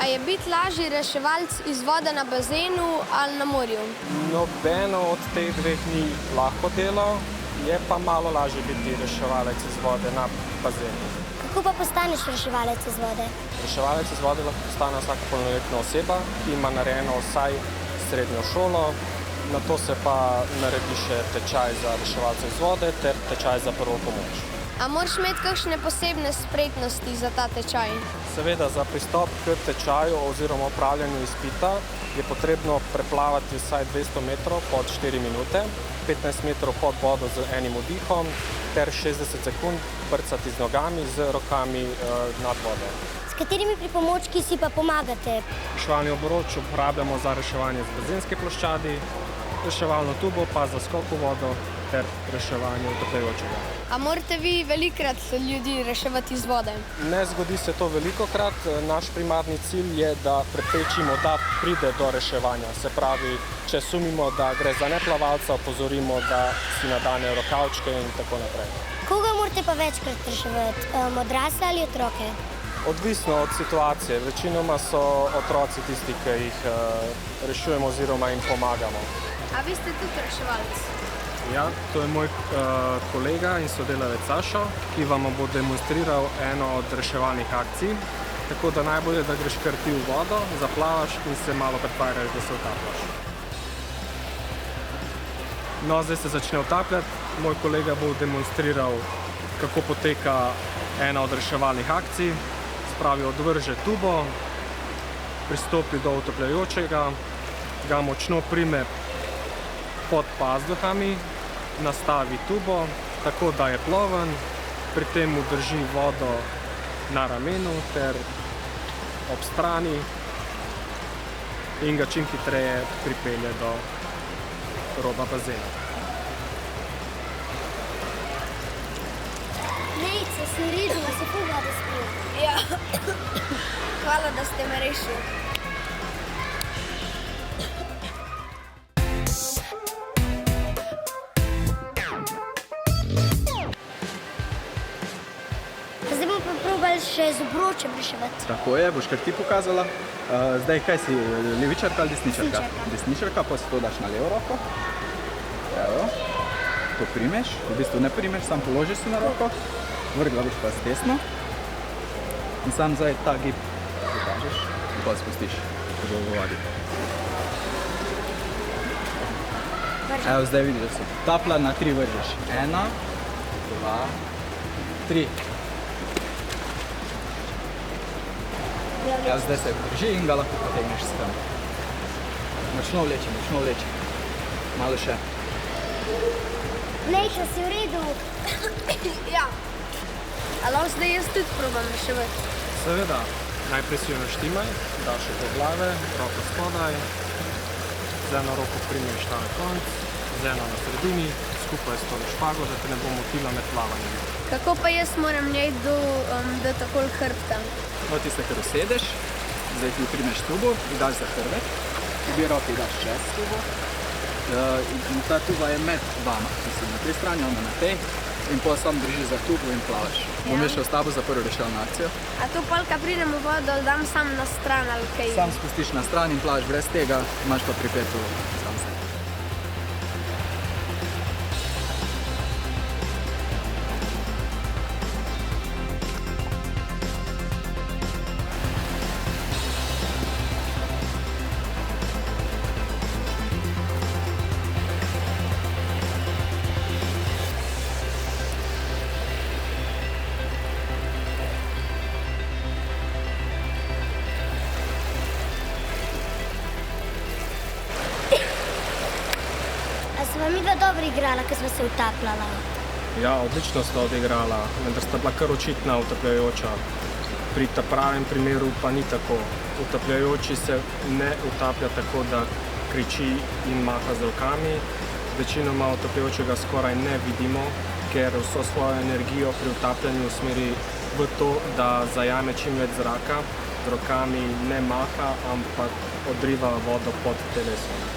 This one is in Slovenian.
A je biti lažji reševalec iz vode na bazenu ali na morju? Nobeno od teh dveh ni lahko delo, je pa malo lažje biti reševalec iz vode na bazenu. Kako pa postaneš reševalec iz vode? Reševalec iz vode lahko postane vsaka polnoletna oseba, ki ima narejeno vsaj srednjo šolo, nato se pa naredi še tečaj za reševalce iz vode ter tečaj za prvo pomoč. A moraš imeti kakšne posebne spretnosti za ta tečaj? Seveda, za pristop k tečaju oziroma opravljanju izpita je potrebno preplavati vsaj 200 metrov pod 4 minute, 15 metrov pod vodo z enim vdihom ter 60 sekund brcati z nogami, z rokami nad vodo. S katerimi pripomočki si pa pomagate? Reševalni obroč uporabljamo za reševanje z bazenske ploščadi, reševalno tubo pa za skok v vodo ter reševanje utapljajočega. A morate vi velikokrat ljudi reševati iz vode? Ne zgodi se to velikokrat. Naš primarni cilj je, da preprečimo, da pride do reševanja. Se pravi, če sumimo, da gre za neplavalca, opozorimo, da si nadanejo rokavčke in tako naprej. Koga morate pa večkrat reševati? Odrasle ali otroke? Odvisno od situacije. Večinoma so otroci tisti, ki jih rešujemo oziroma jim pomagamo. A vi ste tudi reševalec? Ja, to je moj kolega in sodelavec Sašo, ki vam bo demonstriral eno od reševalnih akcij. Tako da najbolje, da greš kar ti v vodo, zaplavaš in se malo pretvarjaš, da se utapljaš. No, zdaj se začne utapljati. Moj kolega bo demonstriral, kako poteka ena od reševalnih akcij. Spravi, odvrže tubo, pristopi do utapljajočega, ga močno prime pod pazduhami, nastavi tubo, tako da je ploven, pri tem mu drži vodo na ramenu ter ob strani in ga čim hitreje pripelje do roba bazena. Nejca, si redila, se pol vode spil. Ja. Hvala, da ste me rešili. Zdaj bomo pa probali še z obročem reševati. Tako je, boš kar ti pokazala. Zdaj, kaj si, levičarka ali desničarka? Desničarka. Desničarka, pa si to daš na levo roko. Evo, to primeš, v bistvu ne primeš, sam položiš si na roko, vrgla boš pa z desno in sam zdaj ta gib pokažeš in pa spustiš, ko bo v vodi. Evo, zdaj vidiš, da se tapla, na 3 vržeš. 1, 2, 3. Ja, zdaj se drži in ga lahko potegneš s tem. Močno vleči. Malo še. Nejca, si v redu? Ja. A lahko zdaj jaz tudi probam reševati? Seveda, najprej si jo naštimaj, daš jo do glave, roko spodaj, z eno roko primeš ta konc, z eno na sredini, skupaj s to špago, da te ne bo motila med plavanjem. Kako pa jaz moram njej do takoj hrbta? No, ti se kar usedeš, zdaj ti primeš tubo in daš za hrbet, obe roki daš čez tubo. In ta tuba je med vama, ki si na tej strani, ona na tej, in potem sam držiš za tubo in plavaš. Bom jaz šel s tabo za prvo reševalno akcijo. A to polka pridem v vodo, dam sam na stran ali kaj? Sam spustiš na stran in plavaš brez tega, imaš pa pripeto sam se. Sva midva dobro igrala, ko sva se utapljala. Ja, odlično sta odigrala, vendar sta bila kar očitna utapljajoča. Pri ta pravem primeru pa ni tako. Utapljajoči se ne utaplja tako, da kriči in maha z rokami. Večinoma utapljajočega skoraj ne vidimo, ker vso svojo energijo pri utapljanju usmeri v to, da zajame čim več zraka, z rokami ne maha, ampak odriva vodo pod telesom.